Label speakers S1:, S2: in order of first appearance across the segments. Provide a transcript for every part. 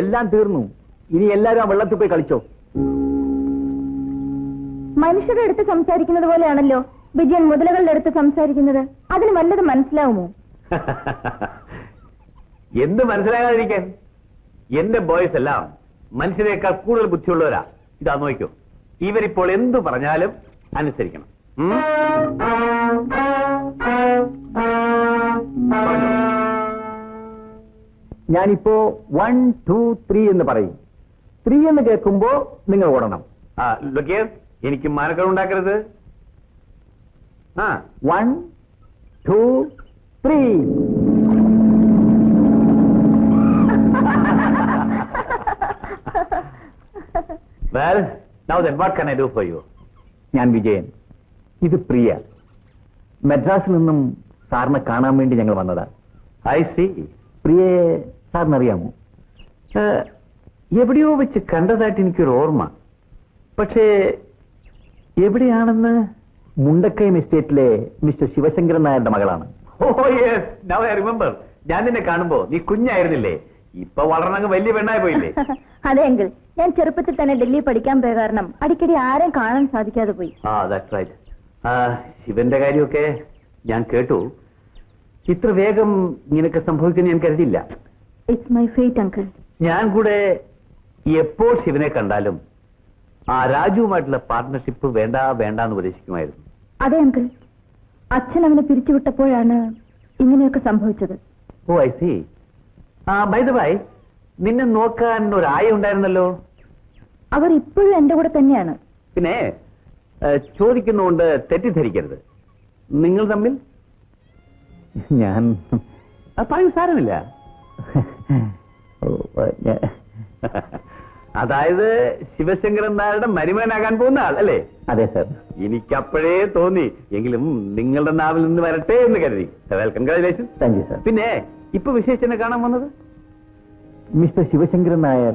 S1: എല്ലാം തീർന്നു. ഇനി എല്ലാരും ആ വെള്ളത്തിൽ പോയി കളിച്ചോ.
S2: മനുഷ്യരുടെ അടുത്ത് സംസാരിക്കുന്നത് പോലെയാണല്ലോ വിജയൻ മുതലകളുടെ അടുത്ത് സംസാരിക്കുന്നത്. അതിന് വല്ലതും മനസ്സിലാവുമോ?
S1: എന്ത് മനസ്സിലാകാതിരിക്കാൻ? എന്റെ ബോയ്സ് എല്ലാം മനുഷ്യരെക്കാൾ കൂടുതൽ ബുദ്ധിയുള്ളവരാ. ഇതാ നോക്കൂ, ഇവരിപ്പോൾ എന്തു പറഞ്ഞാലും അനുസരിക്കണം. ഞാനിപ്പോ 1 2 3 എന്ന് പറയും. 3 എന്ന് കേൾക്കുമ്പോ നിങ്ങൾ ഓടണം. എനിക്ക് മാനക്കേടുണ്ടാക്കരുത്. 1 2 3. Well, now then, what can I do for you? ഞാൻ വിജയൻ, ഇത് പ്രിയ. മദ്രാസിൽ നിന്നും സാറിനെ കാണാൻ വേണ്ടി ഞങ്ങൾ വന്നതാ. I see. പ്രിയയെ സാറിനറിയാമോ? എവിടെയോ വെച്ച് കണ്ടതായിട്ട് എനിക്കൊരു ഓർമ്മ. പക്ഷേ എവിടെയാണെന്ന്? മുണ്ടക്കയം എസ്റ്റേറ്റിലെ മിസ്റ്റർ ശിവശങ്കരൻ നായരുടെ മകളാണ്. Oh yes, now I remember. ഞാൻ നിന്നെ കാണുമ്പോ നീ കുഞ്ഞായിരുന്നില്ലേ? ഇപ്പൊ വളർന്നങ്ങ് വലിയ പെണ്ണായി പോയില്ലേ?
S2: അതെ എങ്കിൽ, ഞാൻ ചെറുപ്പത്തിൽ തന്നെ ഡൽഹി പഠിക്കാൻ പോയ കാരണം അടിക്കടി ആരെയും കാണാൻ സാധിക്കാതെ പോയി.
S1: That's right. ശിവന്റെ കാര്യമൊക്കെ ഞാൻ കേട്ടു. ഇത്ര വേഗം ഇങ്ങനെയൊക്കെ സംഭവിക്കുന്ന ഞാൻ കരുതിയില്ല.
S2: It's my fate uncle.
S1: ഞാൻ കൂടെ എപ്പോൾ ശിവനെ കണ്ടാലും ആ രാജുവുമായിട്ടുള്ള പാർട്ട്ണർഷിപ്പ് വേണ്ട എന്ന് ഉപദേശിക്കുമായിരുന്നു.
S2: അതെ അങ്കിൾ, അച്ഛൻ അവനെ പിരിച്ചുവിട്ടപ്പോഴാണ് ഇങ്ങനെയൊക്കെ സംഭവിച്ചത്.
S1: Oh I see. By the by, നിന്നെ നോക്കാൻ ഒരായ ഉണ്ടായിരുന്നല്ലോ.
S2: അവർ ഇപ്പോഴും എന്റെ കൂടെ തന്നെയാണ്.
S1: പിന്നെ ചോദിക്കുന്നതുകൊണ്ട് തെറ്റിദ്ധരിക്കരുത്. നിങ്ങൾ തമ്മിൽ? ഞാൻ പറയൂ, സാരമില്ല. അതായത് ശിവശങ്കരൻ നായരുടെ മരുമകനാകാൻ പോകുന്ന ആൾ അല്ലേ? അതെ സർ. എനിക്കപ്പോഴേ തോന്നി. എങ്കിലും നിങ്ങളുടെ നാവിൽ നിന്ന് വരട്ടെ എന്ന് കരുതി. കൺഗ്രാജുലേഷൻ. Thank you sir. പിന്നെ ഇപ്പൊ വിശേഷനെ കാണാൻ വന്നത്? മിസ്റ്റർ ശിവശങ്കരൻ നായർ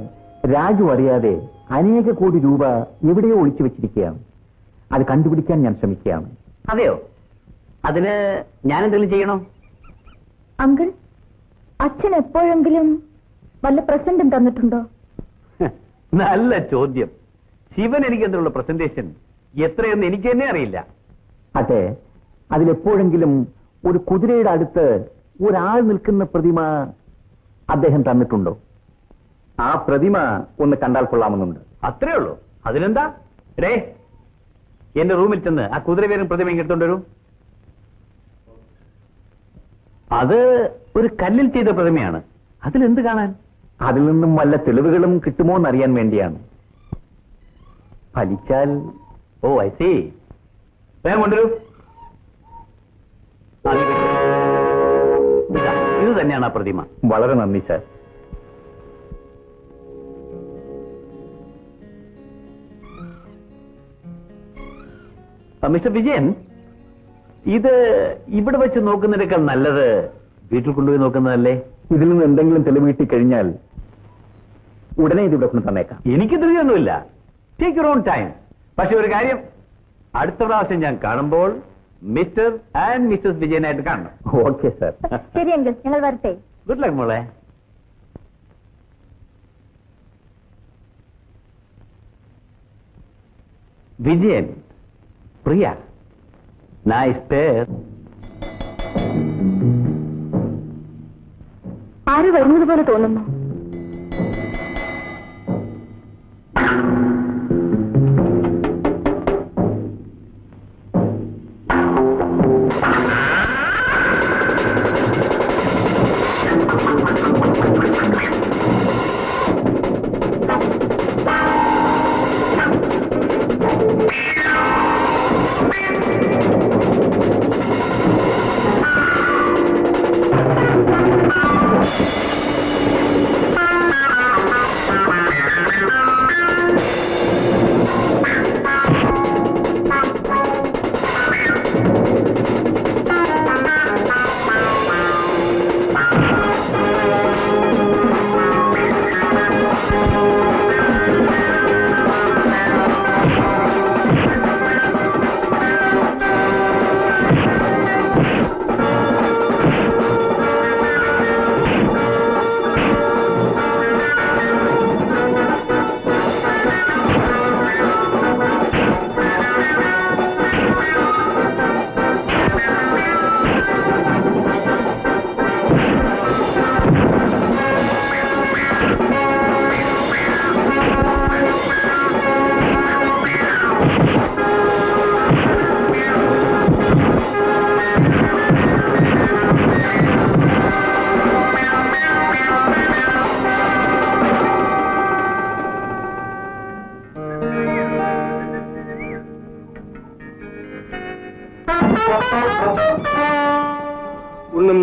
S1: രാജു അറിയാതെ അനേക കോടി രൂപ എവിടെയോ ഒളിച്ചു വെച്ചിരിക്കുകയാണ്. അത് കണ്ടുപിടിക്കാൻ ഞാൻ ശ്രമിക്കുകയാണ്. അതെയോ? അതിന് ഞാൻ എന്തെങ്കിലും ചെയ്യണോ?
S2: അങ്കിൾ, അച്ഛൻ എപ്പോഴെങ്കിലും വല്ല പ്രസന്റും തന്നിട്ടുണ്ടോ?
S1: നല്ല ചോദ്യം. ശിവൻ എനിക്ക് എന്നുള്ള പ്രസന്റേഷൻ എത്രയെന്ന് എനിക്ക് തന്നെ അറിയില്ല. അതെ, അതിലെപ്പോഴെങ്കിലും ഒരു കുതിരയുടെ അടുത്ത് ഒരാൾ നിൽക്കുന്ന പ്രതിമ അദ്ദേഹം തന്നിട്ടുണ്ടോ? ആ പ്രതിമ ഒന്ന് കണ്ടാൽ കൊള്ളാമെന്നുണ്ട്. അത്രേ ഉള്ളൂ. അതിനെന്താ? എന്റെ റൂമിൽ ചെന്ന് ആ കുതിരവേരും പ്രതിമ എടുത്തോണ്ട് വരൂ. അത് ഒരു കല്ലിൽ ചെയ്ത പ്രതിമയാണ്. അതിലെന്ത് കാണാൻ? അതിൽ നിന്നും വല്ല തെളിവുകളും കിട്ടുമോ എന്നറിയാൻ വേണ്ടിയാണ്. ഫലിച്ചാൽ. ഓ ഐ സി. വേഗം കൊണ്ടുവരൂ. ഇത് തന്നെയാണ് ആ പ്രതിമ. വളരെ നന്ദി സാർ. മിസ്റ്റർ വിജയൻ, ഇത് ഇവിടെ വെച്ച് നോക്കുന്നതിനേക്കാൾ നല്ലത് വീട്ടിൽ കൊണ്ടുപോയി നോക്കുന്നതല്ലേ? ഇതിൽ നിന്ന് എന്തെങ്കിലും തെളിവ് കിട്ടിക്കഴിഞ്ഞാൽ ഉടനെ ഇത് ഇവിടെ കൊണ്ട് തന്നേക്കാം. എനിക്ക് ധൃതിയൊന്നുമില്ല. Take your own time. പക്ഷെ ഒരു കാര്യം, അടുത്ത പ്രാവശ്യം ഞാൻ കാണുമ്പോൾ മിസ്റ്റർ ആൻഡ് മിസ്സസ് വിജയനായിട്ട് കാണണം. Okay sir.
S2: ശരി അങ്കിൾ, ഞങ്ങൾ വരട്ടെ.
S1: ഗുഡ് ലക്ക് മോളെ. വിജയൻ, പ്രിയ, നൈസ് പേർ.
S2: ആര് വരുന്നത് പോലെ തോന്നുന്നു.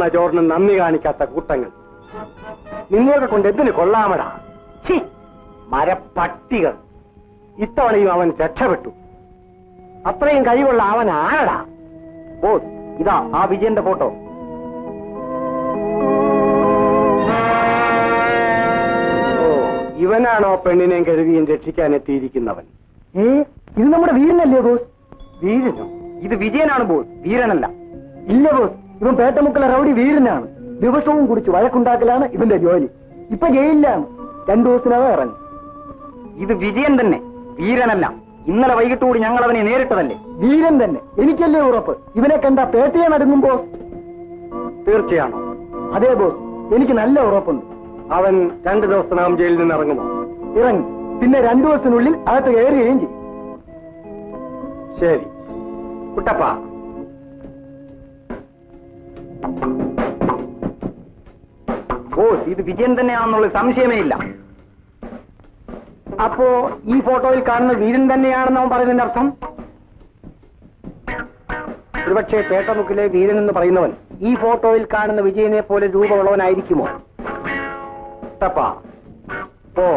S3: തന്ന ചോറിന് നന്ദി കാണിക്കാത്ത കൂട്ടങ്ങൾ. നിങ്ങളെ കൊണ്ട് എന്തിന് കൊള്ളാമടാ? മരപ്പട്ടികൾ. ഇത്തവണയും അവൻ രക്ഷപ്പെട്ടു. അത്രയും കഴിവുള്ള അവൻ ആരടാ? ബോസ്, ഇതാ ആ വിജയന്റെ ഫോട്ടോ. ഓ, ഇവനാണോ പെണ്ണിനെയും കരുതിയും രക്ഷിക്കാൻ എത്തിയിരിക്കുന്നവൻ? ഇത് നമ്മുടെ വീരനല്ലേ ബോസ്? വീരനോ? ഇത് വിജയനാണ് ബോസ്, വീരനല്ല. ഇല്ല ബോസ്, ഇവൻ പേട്ടമുക്കല റൗഡി വീരനാണ്. ദിവസവും കുടിച്ച് വഴക്കുണ്ടാക്കലാണ് ഇവന്റെ ജോലി. ഇപ്പൊ ജയിലിലാണ്. 2 ദിവസത്തിനകം ഇറങ്ങും. ഇത് വിജയൻ തന്നെ, വീരനല്ല. ഇന്നലെ വൈകിട്ട് കൂടി ഞങ്ങൾ അവനെ നേരിട്ടതല്ലേ. വീരൻ തന്നെ, എനിക്കല്ലേ ഉറപ്പ്. ഇവനെ കണ്ട പേട്ടയെ നടുങ്ങും ബോസ്. തീർച്ചയാണോ? അതെ ബോസ്, എനിക്ക് നല്ല ഉറപ്പുണ്ട്. അവൻ 2 ദിവസത്തിനകം ജയിലിൽ നിന്ന് ഇറങ്ങുമോ? ഇറങ്ങും. പിന്നെ 2 ദിവസത്തിനുള്ളിൽ അകത്ത് കയറുകയും ചെയ്യും. ശരി കുട്ടപ്പ. ബോസ്, ഇത് വിജയൻ തന്നെയാണെന്നുള്ള സംശയമേ ഇല്ല. അപ്പോ ഈ ഫോട്ടോയിൽ കാണുന്ന വീരൻ തന്നെയാണെന്ന് അവൻ പറയുന്നതിന്റെ അർത്ഥം? ഒരുപക്ഷെ പേട്ടമുക്കിലെ വീരൻ എന്ന് പറയുന്നവൻ ഈ ഫോട്ടോയിൽ കാണുന്ന വിജയനെ പോലെ രൂപമുള്ളവനായിരിക്കുമോ? കുട്ടപ്പ, ഓ,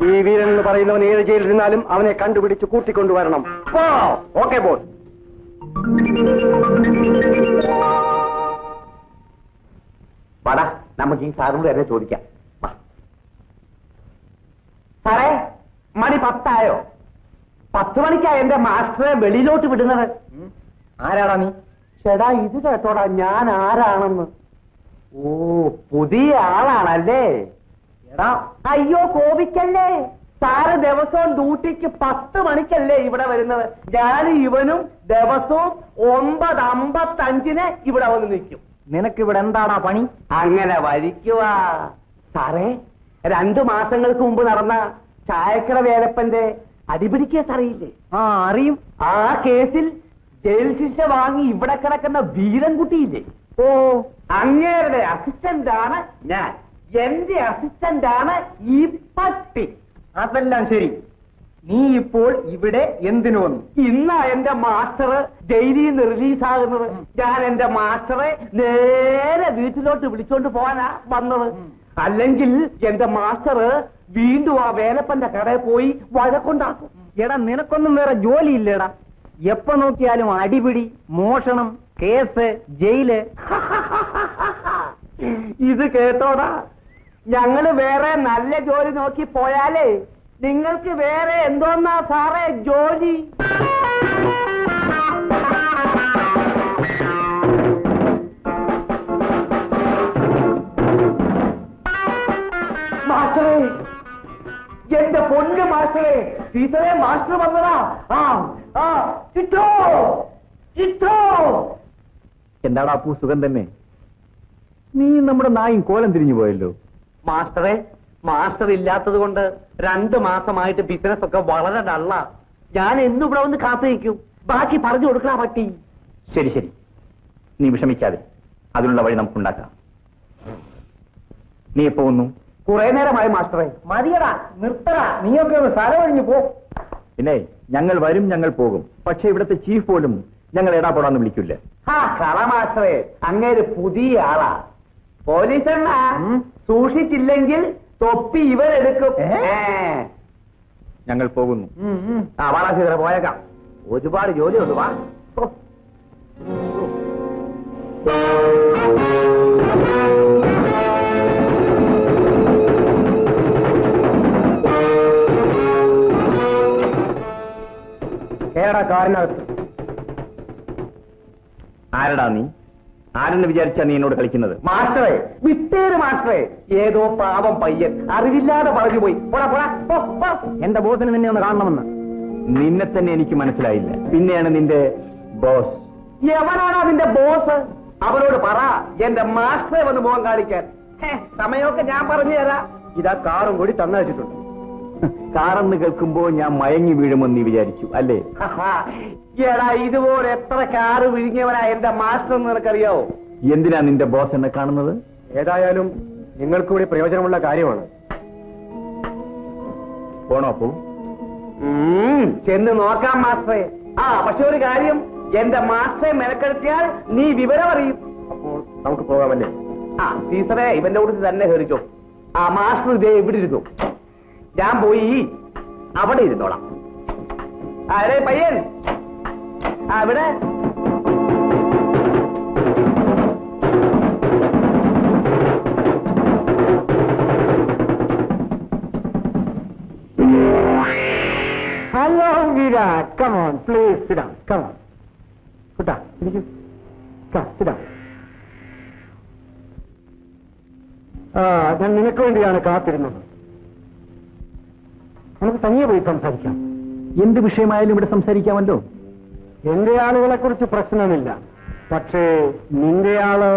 S3: ഈ വീരൻ എന്ന് പറയുന്നവൻ ഏത് ജയിലിരുന്നാലും അവനെ കണ്ടുപിടിച്ച് കൂട്ടിക്കൊണ്ടുവരണം. Okay boss.
S1: വാടാ, നമുക്ക് ഈ സാറിനോട് തന്നെ ചോദിക്കാം.
S3: സാറേ, മണി 10 ആയോ? 10 മണിക്കാണ് എന്റെ മാസ്റ്ററെ വെളിയിലോട്ട് വിടുന്നത്. ആരാടാ നീ? ചേടാ, ഇത് കേട്ടോടാ ഞാൻ ആരാണെന്ന്. ഓ, പുതിയ ആളാണല്ലേ? എടാ, അയ്യോ കോപിക്കല്ലേ. സാറ് ദിവസവും ഡ്യൂട്ടിക്ക് 10 മണിക്കല്ലേ ഇവിടെ വരുന്നത്? ഞാൻ ഇവനും ദിവസവും 9:55 ഇവിടെ വന്ന് നിൽക്കും. നിനക്കിവിടെ എന്താടാ പണി? അങ്ങനെ വരിക്കുവാ. സാറേ, 2 മാസങ്ങൾക്ക് മുമ്പ് നടന്ന ചായക്കട വേലപ്പന്റെ അടിപിടി കേസ് അറിയില്ലേ? ആ, അറിയും. ആ കേസിൽ ജയിൽ ശിക്ഷ വാങ്ങി ഇവിടെ കിടക്കുന്ന വീരൻകുട്ടിയില്ലേ? ഓ, അങ്ങേരുടെ അസിസ്റ്റന്റ് ആണ് ഞാൻ. എന്റെ അസിസ്റ്റന്റ് ആണ് ഈ പട്ടി. അതെല്ലാം ശരി. നീ ഇപ്പോൾ ഇവിടെ എന്തിനു വന്നു? ഇന്നാ എന്റെ മാസ്റ്റർ ജയിലിൽ നിന്ന് റിലീസാകുന്നത്. ഞാൻ എന്റെ മാസ്റ്ററെ നേരെ വീട്ടിലോട്ട് വിളിച്ചോണ്ട് പോകാനാ വന്നത്. അല്ലെങ്കിൽ എന്റെ മാസ്റ്റർ വീണ്ടും ആ വേലപ്പന്റെ കടയിൽ പോയി വഴക്കുണ്ടാക്കും. എടാ, നിനക്കൊന്നും വേറെ ജോലിയില്ലേടാ? എപ്പോ നോക്കിയാലും അടിപിടി, മോഷണം, കേസ്, ജയില്. ഇത് കേട്ടോടാ, ഞങ്ങള് വേറെ നല്ല ജോലി നോക്കി പോയാലേ നിങ്ങൾക്ക് വേറെ എന്തോന്നാ സാറേ ജോലി? മാസ്റ്ററേ, എന്റെ പൊന്ന് മാസ്റ്ററേ, ടീച്ചറെ മാസ്റ്റർ വന്നതാ. ചിറ്റോ, ചിറ്റോ.
S1: എന്താടാ അപ്പു, സുഖം തന്നെ? നീ നമ്മുടെ നായും കോലം തിരിഞ്ഞു പോയല്ലോ.
S3: മാസ്റ്ററെ, മാസ്റ്റർ ഇല്ലാത്തത് കൊണ്ട് 2 മാസമായിട്ട് ബിസിനസ് ഒക്കെ വളരെ ഡള്ള. ഞാൻ എന്നും ഇവിടെ വന്ന് കാത്തിരിക്കും. ബാക്കി പറഞ്ഞു കൊടുക്കണ പറ്റി.
S1: ശരി ശരി, നീ വിഷമിക്കാതെ, അതിനുള്ള വഴി നമുക്കുണ്ടാക്കാം. നീ എപ്പോ വന്നു?
S3: കുറെ നേരമായി മാസ്റ്ററെ. മതിയടാ, നിർത്തടാ. നീയൊക്കെ ഒന്ന് സ്ഥലം ഒഴിഞ്ഞു പോ.
S1: പിന്നെ ഞങ്ങൾ വരും, ഞങ്ങൾ പോകും. പക്ഷെ ഇവിടുത്തെ ചീഫ് പോലും ഞങ്ങൾ എടാപോടാന്ന് വിളിക്കില്ല.
S3: കള മാസ്റ്ററെ, അങ്ങേര് പുതിയ ആളാ. പോലീസണ്ണ സൂക്ഷിച്ചില്ലെങ്കിൽ തൊപ്പി ഇവരെടുക്കും.
S1: ഞങ്ങൾ പോകുന്നു.
S3: വാളാശീതര പോയേക്കാം. ഒരുപാട് ജോലിയുണ്ട്. വാ. കേടാ കാറിനകത്ത്.
S1: ആരടാ നീ? ആരെന്ന് വിചാരിച്ചാ നീ എന്നോട് കളിക്കുന്നത്?
S3: മാസ്റ്ററെ, വിട്ടേര് മാസ്റ്ററെ. ഏതോ പാവം പയ്യൻ അറിവില്ലാതെ പറഞ്ഞു പോയി. എന്റെ ബോസിന് നിന്നെ ഒന്ന് കാണണമെന്ന്.
S1: നിന്നെ തന്നെ എനിക്ക് മനസ്സിലായില്ല. പിന്നെയാണ് നിന്റെ ബോസ്.
S3: എവനാണോ നിന്റെ ബോസ്? അവനോട് പറ എന്റെ മാസ്റ്ററെ വന്ന് മുഖം കാണിക്കാൻ. സമയമൊക്കെ ഞാൻ പറഞ്ഞു തരാം. ഇതാ കാറും കൂടി തന്നു വെച്ചിട്ടുണ്ട്.
S1: കാറെന്ന് കേൾക്കുമ്പോ ഞാൻ മയങ്ങി വീഴുമെന്ന് നീ വിചാരിച്ചു അല്ലേ?
S3: എടാ, ഇതുപോലെ എത്ര കാറ് വിഴുങ്ങിയവനാ എന്റെ മാസ്റ്റർ എന്ന് നിനക്കറിയാവോ?
S1: എന്തിനാ നിന്റെ ബോസ് എന്നെ കാണുന്നത്?
S3: ഏതായാലും നിങ്ങൾക്ക് കൂടി പ്രയോജനമുള്ള കാര്യമാണ്.
S1: പോണോ അപ്പു?
S3: ചെന്ന് നോക്കാം മാസ്റ്ററെ. പക്ഷെ ഒരു കാര്യം, എന്റെ മാസ്റ്ററെ മെനക്കെടുത്തിയാൽ നീ വിവരം അറിയും. അപ്പോൾ നമുക്ക് പോകാമല്ലേ? ആ ടീച്ചറെ, ഇവന്റെ കൂടെ തന്നെ കയറിക്കോ. ആ മാസ്റ്റർ ഇതേ ഇവിടെ ഇരുന്നു, ഞാൻ പോയി അവിടെ ഇരുന്നോളാം. അരേ പയ്യൻ, ഇവിടെ
S4: Hello, Veera. Come on, please sit down. Come on. Kuta, ഇരിക്കൂ. Come, sit down. ഞാൻ നിനക്ക് വേണ്ടിയാണ് കാത്തിരുന്നത്. നമുക്ക് തനിയെ പോയി സംസാരിക്കാം.
S1: എന്ത് വിഷയമായാലും ഇവിടെ സംസാരിക്കാമല്ലോ.
S4: എന്റെ ആളുകളെ കുറിച്ച് പ്രശ്നമില്ല, പക്ഷേ നിന്റെ ആള്...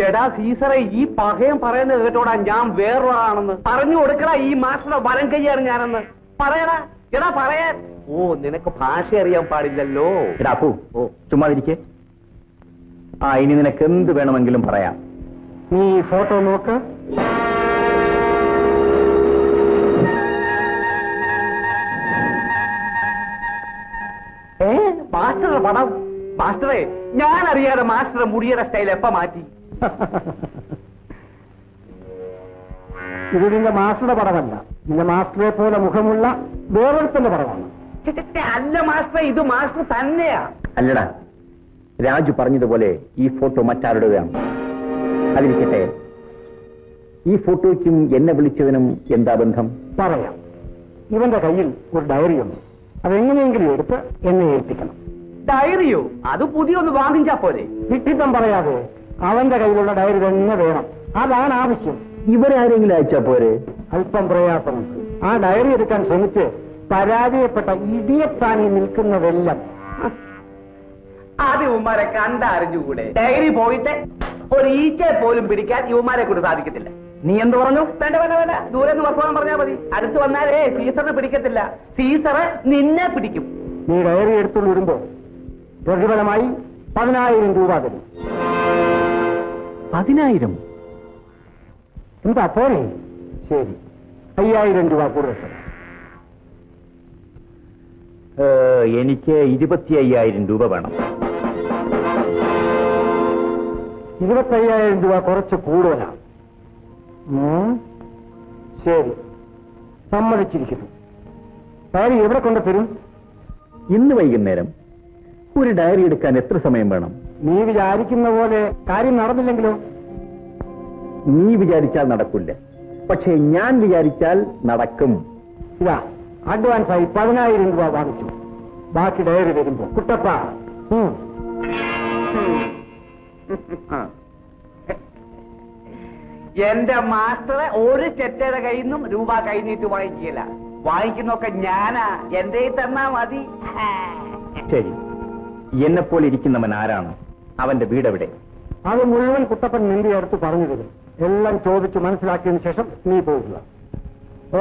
S3: എടാ സീസറെ, ഈ പകയം പറയുന്നത് കേട്ടോടാ, ഞാൻ വേറൊരാണെന്ന് പറഞ്ഞു കൊടുക്കടാ. ഈ മാസ്റ്ററുടെ വരം കയ്യാണ് ഞാനെന്ന് പറയടാ. എടാ പറയാൻ. ഓ, നിനക്ക് ഭാഷ അറിയാൻ പാടില്ലല്ലോ.
S1: എടാ അപ്പു, ചുമ്മാതിരിക്കെ. ഇനി നിനക്ക് എന്ത് വേണമെങ്കിലും പറയാം.
S4: നീ ഫോട്ടോ നോക്ക്.
S3: മാസ്റ്ററുടെ പടം? മാസ്റ്ററെ, ഞാൻ അറിയാതെ മാസ്റ്ററുടെ മുടിയുടെ സ്റ്റൈൽ എപ്പ മാറ്റി?
S4: ഇത് നിന്റെ മാസ്റ്ററുടെ പടമല്ല, നിന്റെ മാസ്റ്ററെ പോലെ മുഖമുള്ള വേറൊരുത്തന്റെ പടമാണ്.
S3: അല്ല മാസ്റ്റർ, ഇത് മാസ്റ്റർ തന്നെയാ.
S1: അല്ലടാ, രാജു പറഞ്ഞതുപോലെ ഈ ഫോട്ടോ മറ്റാരുടേതാണ്. അതിരിക്കട്ടെ, ഈ ഫോട്ടോയ്ക്കും എന്നെ വിളിച്ചതിനും എന്താ ബന്ധം?
S4: പറയാം. ഇവന്റെ കയ്യിൽ ഒരു ഡയറിയുണ്ട്, അതെങ്ങനെയെങ്കിലും എടുത്ത് എന്നെ ഏൽപ്പിക്കണം.
S3: ഡയറിയോ? അത് പുതിയൊന്ന് വാങ്ങിച്ചാ പോലെ.
S4: വിട്ടിത്തം പറയാതെ അവന്റെ കയ്യിലുള്ള ഡയറി തന്നെ വേണം, അതാണ് ആവശ്യം.
S1: ഇവരാരെങ്കിലും അയച്ചാ പോരെ?
S4: അല്പം പ്രയാസമുണ്ട്. ആ ഡയറി എടുക്കാൻ ശ്രമിച്ച് പരാജയപ്പെട്ട ഇടിയത്താനി നിൽക്കുന്നതെല്ലാം
S3: ആദ്യം ഇവന്മാരെ കണ്ടറിഞ്ഞുകൂടെ? ഡയറി പോയിട്ട് ഒരു ഈച്ചയെ പോലും പിടിക്കാൻ ഇവന്മാരെ കൊണ്ട് സാധിക്കത്തില്ല.
S1: നീ എന്ത് പറഞ്ഞു?
S3: വേണ്ട വേണ്ട വേണ്ട, ദൂരെ നിന്ന് വർത്തമാനം പറഞ്ഞാൽ മതി. അടുത്ത് വന്നാലേ സീസറിനെ പിടിക്കത്തില്ല, സീസറ് നിന്നെ പിടിക്കും.
S4: നീ ഡയറി എടുത്തുകൊണ്ട് വരുമ്പോ പ്രതിഫലമായി 10,000 രൂപ തരും.
S1: 10,000?
S4: എന്താ പോരെ? ശരി, 5,000 രൂപ കൂടുതൽ തരാം.
S1: എനിക്ക് 25,000 രൂപ വേണം.
S4: 25,000 രൂപ കുറച്ച് കൂടുതലാണ്. ശരി, സമ്മതിച്ചിരിക്കുന്നു. ഡയറി എവിടെ കൊണ്ട് തരും?
S1: ഇന്ന് വൈകുന്നേരം. ഒരു ഡയറി എടുക്കാൻ എത്ര സമയം വേണം?
S4: നീ വിചാരിക്കുന്ന പോലെ കാര്യം നടന്നില്ലെങ്കിലോ?
S1: നീ വിചാരിച്ചാൽ നടക്കില്ല, പക്ഷേ ഞാൻ വിചാരിച്ചാൽ നടക്കും.
S4: ഇതാ, അഡ്വാൻസായി 10,000 രൂപ വാങ്ങിച്ചു. ബാക്കി ഡയറി വരുമ്പോ. കുട്ടപ്പ,
S3: എന്റെ മാസ്റ്ററെ ഒരു ചെറ്റയുടെ കയ്യിൽ നിന്നും രൂപ കൈനീട്ട് വാങ്ങിക്കില്ല. വാങ്ങിക്കുന്നൊക്കെ ഞാനാ, എന്റെ തന്നാ മതി.
S1: ശരി, എന്നെപ്പോലെ ഇരിക്കുന്നവൻ ആരാണ്? അവന്റെ വീടെവിടെ?
S4: അത് മുഴുവൻ കുട്ടപ്പൻ നിന്റെ അടുത്ത് പറഞ്ഞു തരും. എല്ലാം ചോദിച്ച് മനസ്സിലാക്കിയതിനു ശേഷം നീ പോകുക.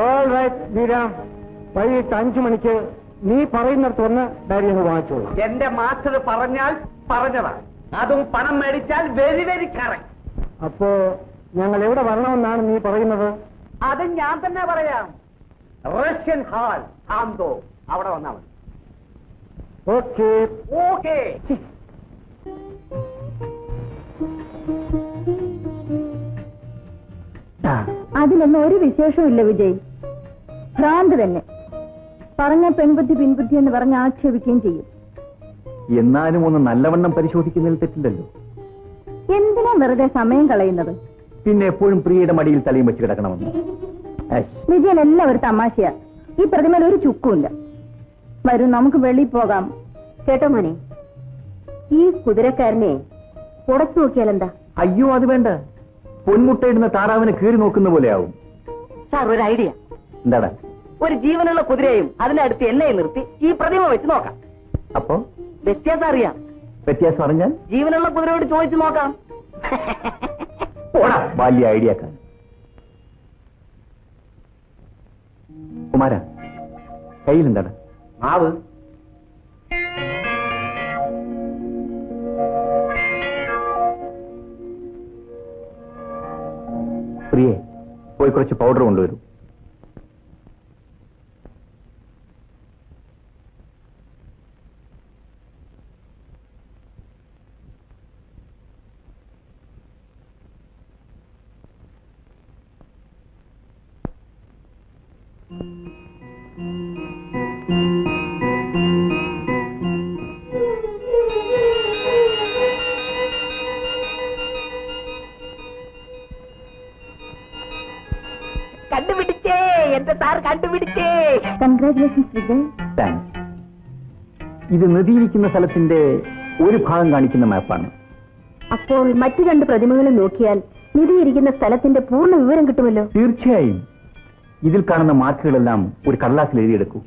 S4: ഓൾ റൈറ്റ് വീര, വൈകിട്ട് 5 മണിക്ക് നീ പറയുന്നിടത്ത് വന്ന് ഡയറി ഒന്ന് വാങ്ങിച്ചോളാം.
S3: എന്റെ മാസ്റ്റർ പറഞ്ഞാൽ പറഞ്ഞതാ, അതും പണം മേടിച്ചാൽ വെരി വെരി കറക്റ്റ്.
S4: അപ്പോ ഞങ്ങൾ എവിടെ വരണമെന്നാണ് നീ പറയുന്നത്?
S3: അത് ഞാൻ തന്നെ പറയാം. റഷ്യൻ ഹാൾ ആന്തോ, അവിടെ വന്നാ മതി.
S4: Okay
S3: okay.
S2: അതിലൊന്നും ഒരു വിശേഷവും ഇല്ല വിജയ്. ഭ്രാന്ത് തന്നെ. പറഞ്ഞ പെൺബുദ്ധി പിൻബുദ്ധി എന്ന് പറഞ്ഞ് ആക്ഷേപിക്കുകയും ചെയ്യും.
S1: എന്നാലും ഒന്ന് നല്ലവണ്ണം പരിശോധിക്കുന്നതിൽ തെറ്റില്ലല്ലോ.
S2: എന്തിനാ വെറുതെ സമയം കളയുന്നത്?
S1: പിന്നെ എപ്പോഴും പ്രിയയുടെ മടിയിൽ തലയും വെച്ച് കിടക്കണമെന്ന്.
S2: വിജയൻ എല്ലാം ഒരു തമാശയാ. ഈ പ്രതിമയിൽ ഒരു ചുക്കുമില്ല. വരൂ, നമുക്ക് വെളിയിൽ പോകാം. കേട്ടോ മോനെ, ഈ കുതിരക്കാരനെ പുറത്തു നോക്കിയാൽ എന്താ?
S1: അയ്യോ, അത് വേണ്ട. പൊന്മുട്ടയിടുന്ന താറാവിനെ കീറി നോക്കുന്ന പോലെയാവും.
S5: സാർ, ഒരു ഐഡിയ.
S1: എന്താടാ?
S5: ഒരു ജീവനുള്ള കുതിരയും അതിനടുത്ത് എന്നെയും നിർത്തി ഈ പ്രതിമ വെച്ച് നോക്കാം.
S1: അപ്പോ
S5: വ്യത്യാസം അറിയാം.
S1: വ്യത്യാസം അറിഞ്ഞാൽ
S5: ജീവനുള്ള കുതിരയോട് ചോദിച്ചു നോക്കാം.
S1: ഓടാ, ബാല്യ ഐഡിയ. കുമാര, കയ്യിലെന്താണ്?
S3: മാവ്.
S1: പ്രിയേ, പോയി കുറച്ച് പൗഡർ കൊണ്ടുവരൂ.
S5: കണ്ടുപിടിച്ചേ, എന്റെ സാർ കണ്ടുപിടിച്ചേ.
S2: കൺഗ്രാറ്റുലേഷൻസ് വിജയ്.
S1: താങ്ക്സ്. ഇത് നദിയിരിക്കുന്ന സ്ഥലത്തിന്റെ ഒരു ഭാഗം കാണിക്കുന്ന മാപ്പാണ്.
S2: അപ്പോൾ മറ്റു രണ്ട് പ്രതിമകളും നോക്കിയാൽ നിധിയിരിക്കുന്ന സ്ഥലത്തിന്റെ പൂർണ്ണ വിവരം കിട്ടുമല്ലോ.
S1: തീർച്ചയായും. ഇതിൽ കാണുന്ന മാർക്കുകളെല്ലാം ഒരു കടലാസിൽ എഴുതിയെടുക്കൂ.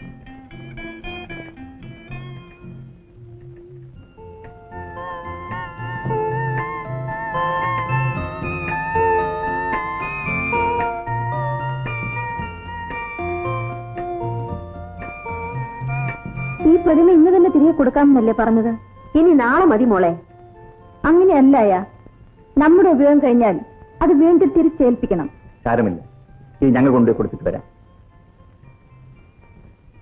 S2: ഈ പ്രതിമ ഇന്ന് തന്നെ തിരികെ കൊടുക്കാമെന്നല്ലേ പറഞ്ഞത്? ഇനി നാളെ മതി മോളെ. അങ്ങനെയല്ലായ നമ്മുടെ ഉപയോഗം കഴിഞ്ഞാൽ അത് വീണ്ടും തിരിച്ചേൽപ്പിക്കണം.
S1: സാരമില്ല, ഇത് ഞങ്ങൾ കൊണ്ടുപോയി കൊടുത്തിട്ട് വരാം.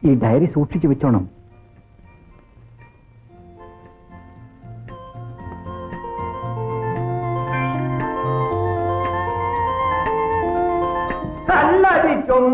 S1: ഈ ഡയറി സൂക്ഷിച്ചു വെച്ചോണം.
S3: കണ്ണടിക്കും